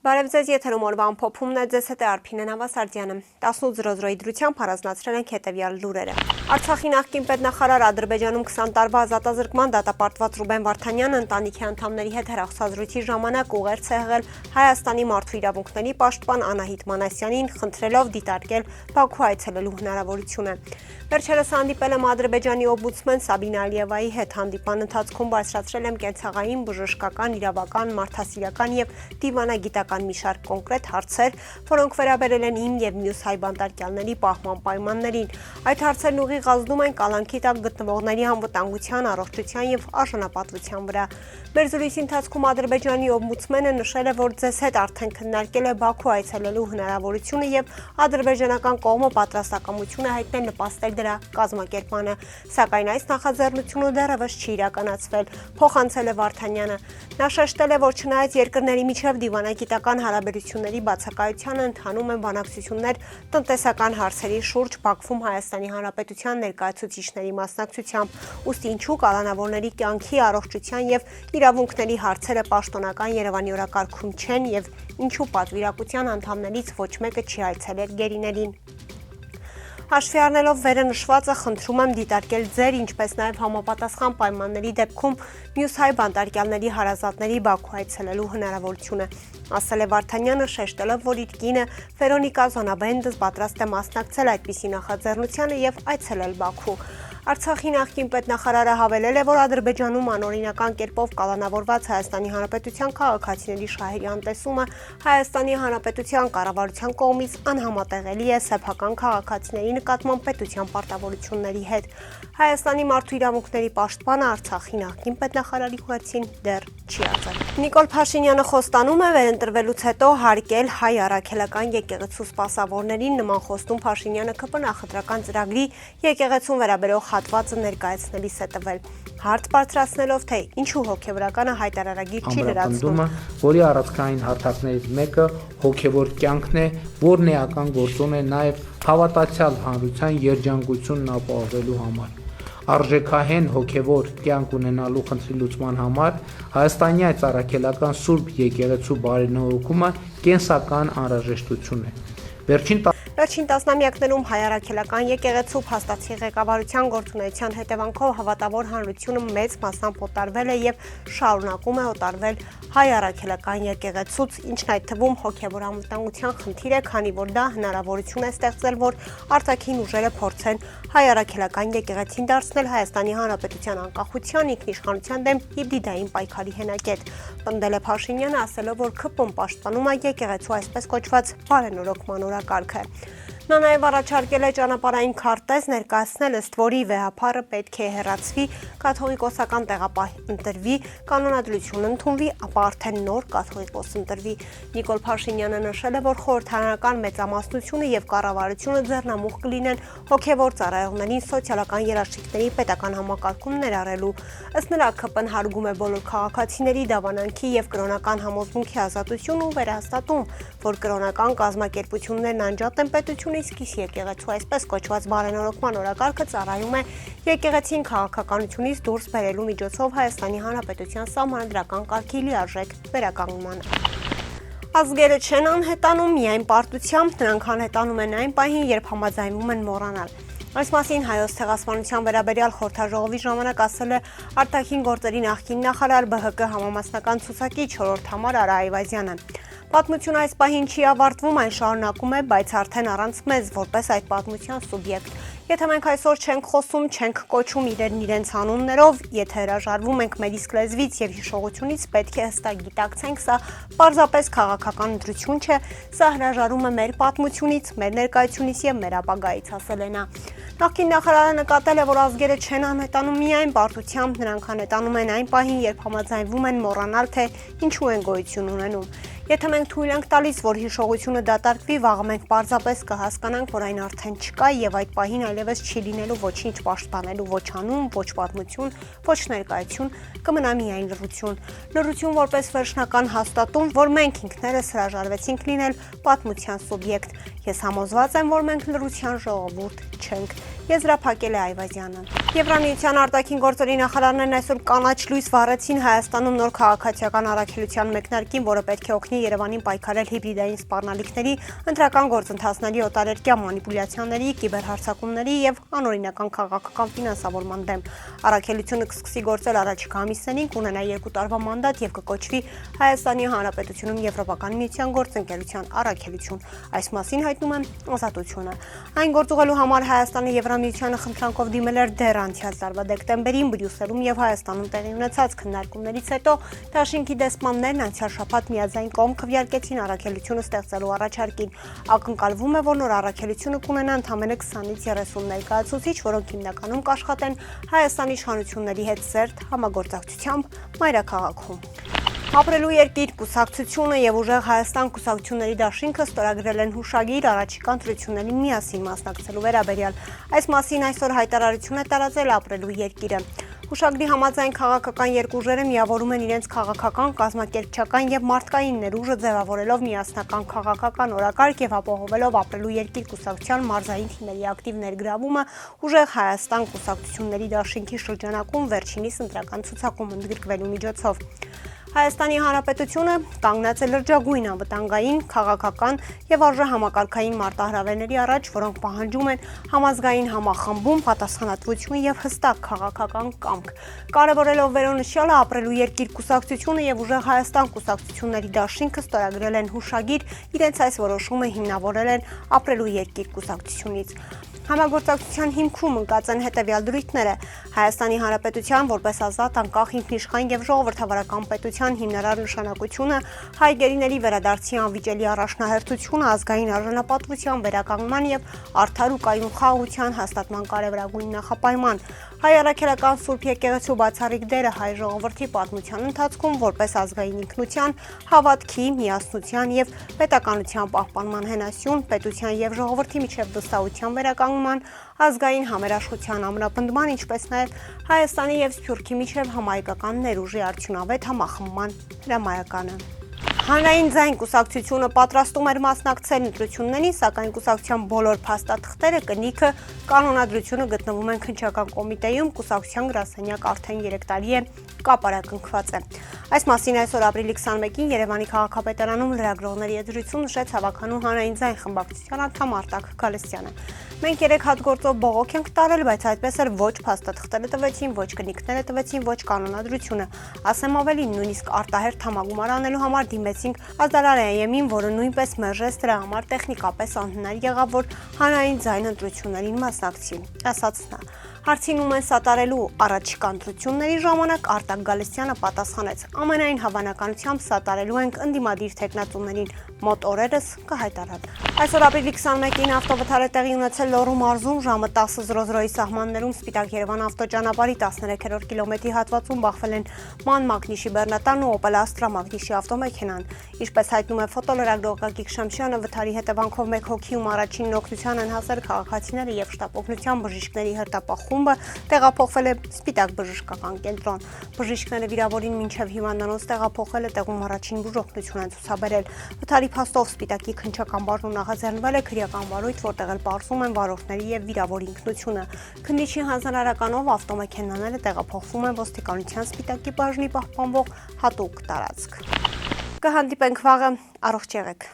Բարև ձեզ, եթերում օրվա ամփոփումն է, ձեզ հետ է Արփինե Նավասարդյանը։ 18:00-ի դրությամբ առանձնացրել ենք հետևյալ լուրերը։ Արցախի նախկին պետնախարար Ադրբեջանում 20 տարվա ազատազրկման դատապարտված Ռուբեն Վարդանյանը ընտանիքի անդամների հետ հեռախոսազրույցի ժամանակ ուղերձ է եղել Հայաստանի մարդու իրավունքների պաշտպան Անահիտ Մանասյանին, խնդրելով դիտարկել Բաքու այցելելու հնարավորությունը։ Վերջերս հանդիպել եմ Ադրբեջանի օմբուդսմեն Սաբինե Ալիևայի հետ, հանդիպման ընթացքում բարձրացրել եմ կենցաղային, բժշկական, իրավական, մարդասիրական եւ դիվանագիտական մի շարք կոնկրետ հարցեր, որոնք վերաբերել են իմ եւ մյուս հայ բանտարկյալների պահման պայմաններին։ Այդ հարցերն ուղիղ ազդում են կալանքի տակ գտնվողների անվտանգության, առողջության եւ արժանապատվության վրա։ Մեր զրույցի ընթացքում Ադրբեջանի օմբուդսմենը նշել է, որ ձեզ հետ արդեն քննարկել է Բաքու այցելելու հնարավորությունը եւ ադրբեջանական կողմը պատրաստակամություն է հայտնել նպաստել դրա կազմակերպմանը, սակայն այս նախաձեռնությունը դեռևս չի իրականացվել, փոխանցել է Վարդանյանը։ Նա շեշտել է, որ չնայած երկրների միջև դիվանագիտական հարաբերությունների բացակայությանը ընթանում են բանակցություններ տնտեսական հարցերի շուրջ Բաքվում Հայաստանի Հանրապետության ներկայացուցիչների մասնակցությամբ, ուստի ինչու կալանավորների կյանքի, առողջության եւ իրավունքների հարցերը պաշտոնական Երևանի օրակարգում չեն եւ ինչու պատվիրակության անդամներից ոչ մեկը չի այցելել գերիներին։ Հաշվի առնելով վերը նշվածը, խնդրում եմ դիտարկել ձեր, ինչպես նաև համապատասխան պայմանների դեպքում մյուս հայ բանտարկյալների հարազատների Բաքու այցելելու հնարավորությունը, ասել է Վարդանյանը, շեշտելով, որ իր կինը Վերոնիկա Զոնաբենդս պատրաստ է մասնակցել այդպիսի նախաձեռնությանը եւ այցելել Բաքու։ Արցախի նախկին պետնախարարը հավելել է, որ Ադրբեջանում անօրինական կերպով կալանավորված Հայաստանի Հանրապետության քաղաքացիների շահերի անտեսումը Հայաստանի Հանրապետության կառավարության կողմից անհամատեղելի է սեփական քաղաքացիների նկատմամբ պետության պարտավորությունների հետ։ Հայաստանի մարդու իրավունքների պաշտպանը Արցախի նախկին պետնախարարի ուղերձին դեռ չի արձել։ Նիկոլ Փաշինյանը խոստանում է վերընտրվելուց հետո հարգել հայ առաքելական եկեղեցու սպասավորներին, նման խոստում Փաշինյանը ԿՊ նախընտրական ծրագրի եկեղեցուն վերաբերող հատվածը ներկայացնելիս է տվել, հարց բարձրացնելով, թե ինչու հոգևորականը հայտարարագիր չի լրացնում, որի առանցքային հարթակներից մեկը հոգևոր կյանքն է, որն էական գործոն է նաև հավատացյալ հանրության երջանկությունն ապահովելու համար։ Արժեքահեն հոգևոր կյանք ունենալու խնդրի լուծման համար Հայաստանի այս առաքելական Սուրբ եկեղեցու բարենորոգումը կենսական անհրաժեշտություն է։ Վերջին տասնամյակներում հայ առաքելական եկեղեցու փաստացի ղեկավարության գործունեության հետևանքով հավատավոր հանրությունը մեծ մասամբ օտարվել է եւ շարունակում է օտարվել հայ առաքելական եկեղեցուց, ինչն այդ թվում հոգևոր անվտանգության խնդիր է, քանի որ դա հնարավորություն է ստեղծել, որ արտաքին ուժերը փորձեն հայ առաքելական եկեղեցին դարձնել Հայաստանի Հանրապետության անկախության, ինքնիշխանության դեմ հիբրիդային պայքարի հենակետ։ Պնդել է Փաշինյանը, ասելով, որ ԿՊ-ն պաշտպանում է եկեղեցու այսպես կոչված բարենորոգման օրակարգը։ Նա նաև առաջարկել է ճանապարհային քարտեզ ներկայացնել, ըստ որի վեհափառը պետք է հեռացվի, կաթողիկոսական տեղապահ ընտրվի, կանոնադրություն ընդունվի, ապա արդեն նոր կաթողիկոս ընտրվի։ Նիկոլ Փաշինյանը նշել է, որ խորհրդարանական մեծամասնությունը եւ կառավարությունը ձեռնամուխ կլինեն հոգեվոր ծառայողներին սոցիալական երաշխիքների պետական համակարգում ներառելու։ Ըստ նրա, ԿՊ-ն հարգում է բոլոր քաղաքացիների դավանանքի եւ կրոնական համոզմունքի ազատությունը ու վերահաստատում, որ կրոնական կազմակերպություններն անջատ են պետությունից, իսկ եկեղեցու այսպես կոչված բարենորոգման օրակարգը ծառայում է եկեղեցին քաղաքականությունից դուրս բերելու միջոցով Հայաստանի Հանրապետության սահմանադրական կարգի լիարժեք վերականգնմանը։ Ազգերը չեն անհետանում միայն պարտությամբ, նրանք անհետանում են այն պահին, երբ համաձայնվում են մոռանալ։ Այս մասին Հայոց ցեղասպանության վերաբերյալ խորհրդաժողովի ժամանակ ասել է արտաքին գործերի նախկին նախարար ԲՀԿ համամասնական ցուցակի 4-րդ համար Արա Այվազյանը։ Պատմությունը այս պահին չի ավարտվում, այն շարունակում է, բայց արդեն առանց մեզ, որպես այդ պատմության սուբյեկտ։ Եթե մենք այսօր չենք խոսում, չենք կոչում իրեն իրենց անուններով, եթե հրաժարվում ենք մեր իսկ լեզվից եւ հիշողությունից, պետք է հստակ գիտակցենք, սա պարզապես քաղաքական ընտրություն չէ, սա հրաժարում է մեր պատմությունից, մեր ներկայությունից եւ մեր ապագայից, ասել է նա։ Նախկին նախարարը նկատել է, որ ազգերը չեն անհետանում միայն պարտությամբ, նրանք անհետանում են այն պահին, երբ համաձայնվում են մոռանալ, թե ինչու են գոյություն ունենում։ Եթե մենք թույլ ենք տալիս, որ հիշողությունը դատարկվի, վաղը մենք պարզապես կհասկանանք, որ այն արդեն չկա եւ այդ պահին այլևս չի լինելու ոչինչ պաշտպանելու, ոչ անուն, ոչ պատմություն, ոչ ներկայություն, կմնա միայն լռություն։ Լռություն որպես վերջնական հաստատում, որ մենք ինքներս հրաժարվեցինք լինել պատմության սուբյեկտ։ Ես համոզված եմ, որ մենք լռության ժողովուրդ չենք։ եզրափակել է Այվազյանը։ Եվրամիության արտաքին գործերի նախարարներն այսօր կանաչ լույս վառեցին Հայաստանում նոր քաղաքացիական առաքելության մեկնարկին, որը պետք է օգնի Երևանին պայքարել հիբրիդային սպառնալիքների, ընտրական գործընթացների, օտարերկրյա մանիպուլյացիաների, կիբերհարձակումների եւ անօրինական քաղաքական ֆինանսավորման դեմ։ Առաքելությունը կսկսի գործել առաջիկա ամիսներին, կունենա 2 տարվա մանդատ եւ կկոչվի Հայաստանի Հանրապետությունում Եվրոպական միության գործընկերության առաքելություն։ Այս մասին հայտնում է Ազատությունը։ Այն գործուղելու համար Հայաստանը Եվրամիությանը խնդրանքով դիմել էր դեռ անցյալ տարվա դեկտեմբերին Բրյուսելում եւ Հայաստանում տեղի ունեցած քննարկումներից հետո դաշինքի դեսպաններն անցյալ շաբաթ միաձայն կողմ քվեարկեցին առաքելությունը ստեղծելու առաջարկին։ Ակնկալվում է, որ նոր առաքելությունը կունենա ընդամենը 20-ից 30 ներկայացուցիչ, որոնք հիմնականում կաշխատեն Հայաստանի իշխանությունների հետ սերտ համագործակցությամբ մայրաքաղաքում։ Ապրելու երկիր կուսակցությունը եւ ուժեղ Հայաստան կուսակցությունների դաշինքը ստորագրել են հուշագիր առաջիկա ընտրություններին միասին մասնակցելու վերաբերյալ։ Այս մասին այսօր հայտարարություն է տարածել Ապրելու երկիրը։ Հուշագրի համաձայն քաղաքական երկուժերը միավորում են իրենց քաղաքական, կազմակերպչական եւ մարդկային ներուժը ձևավորելով միասնական քաղաքական օրակարգ եւ ապահովելով Ապրելու երկիր կուսակցության մարզային թիմերի ակտիվ ներգրավումը ուժեղ Հայաստան կուսակցությունների դաշինքի շրջանակում վերջինիս ընտրական ցուցակում ընդգրկվելու միջոցով։ Հայաստանի Հանրապետությունը կանգնած է լրջագույն անվտանգային, քաղաքական եւ արժեհամակարգային մարտահրավերների առաջ, որոնք պահանջում են համազգային համախմբում, պատասխանատվություն եւ հստակ քաղաքական կամք։ Կարևորելով վերոնշյալը, Ապրելու երկիր կուսակցությունը եւ ուժեղ Հայաստան կուսակցությունների դաշինքը ստորագրել են հուշագիր, իրենց այս որոշումը հիմնավորել են Ապրելու երկիր կուսակցությունից։ Համագործակցության հիմքում ընկած են հետևյալ դրույթները. Հայաստանի Հանրապետության որպես ազատ, անկախ, ինքնիշխան եւ ժողովրդավարական պետության հիմնարար նշանակությունը, հայ գերիների վերադարձի անվիճելի առաջնահերթությունը, ազգային արժանապատվության վերականգնման եւ արդար ու կայուն խաղաղության հաստատման կարեւորագույն նախապայման, հայ առաքելական Սուրբ եկեղեցու բացառիկ դերը հայ ժողովրդի պատմության ընթացքում որպես ազգային ինքնության, հավատքի, միասնության եւ պետականության պահպանման հենասյուն, պետության եւ ժողովրդի միջև վստահության վերականգնման, ազգային համերաշխության ամրապնդման, ինչպես նաեւ Հայաստանի եւ Սփյուռքի միջև համահայկական ներուժի արդյունավետ համախմբման հրամայականը։ Հանրային ձայն կուսակցությունը պատրաստում էր մասնակցել ընտրություններին, սակայն կուսակցության բոլոր փաստաթղթերը, կնիքը, կանոնադրությունը գտնվում են քննչական կոմիտեում, կուսակցության գրասենյակ արդեն 3 տարի է կապարակնքված է։ Այս մասին այսօր ապրիլի 21-ին Երևանի քաղաքապետարանում լրագրողների հետ զրույցում նշեց հավաքանու Հանրային ձայն խմբակցության անդամ Արտակ Գալստյանը։ Մենք 3 հատ գործով բողոք ենք տարել, բայց այդպես էր ոչ փաստաթղթերը տվեցին, ոչ կնիքները տվեցին, ոչ կանոնադրությունը։ Ասեմ ավելին, նույնիսկ արտահերթ համագումար անելու համար դիմեցինք Ազդարարայեմին, որը նույնպես մերժեց դրա համար տեխնիկապես անհնար եղավ, որ Հանրային ձայն ընտրություններին մասնակցի, ասաց նա։ Հարցին են սատարելու առաջիկա ընտրությունների ժամանակ Արտակ Գալստյանը պատասխանեց. ամենայն հավանականությամբ սատարելու ենք ընդդիմադիր թեկնածուներին, մոտ օրերս կհայտարարեն։ Այսօր ապրիլի 21-ին ավտովթար է տեղի ունեցել Լոռու մարզում ժամը 10:00-ի սահմաններում Սպիտակ Երևան ավտոճանապարհի 13-րդ կիլոմետրի հատվածում բախվել են MAN Մագնիշի Բեռնատանն ու Opel Astra Մագնիշի ավտոմեքենան։ Ինչպես հայտնում է ֆոտոլրագրող Գագիկ Շամշյանը, վթարի հետևանքով 1 հոգիում առաջին օգնության են հասել քաղաքացիները եւ շտապօգնության բժիշկների հերթապահ խումբը տեղափոխվել է Սպիտակ բժշկական կենտրոն։ Բժիշկները վիրավորին մինչև հիվանդանոց տեղափոխել է, տեղում առաջին բուժօգնություն են ցուցաբերել։ Վթարի փաստով Սպիտակի քննչական բաժնում նախաձեռնվել է քրեական վարույթ, որտեղ էլ պարզում են վարորդների եւ վիրավորի ինքնությունը։ Քննիչի հանձնարարականով ավտոմեքենաները տեղափոխվում են ոստիկանության Սպիտակի բաժնի պահպանվող հատուկ տարածք։ Կհանդիպենք վաղը, առողջ եղեք։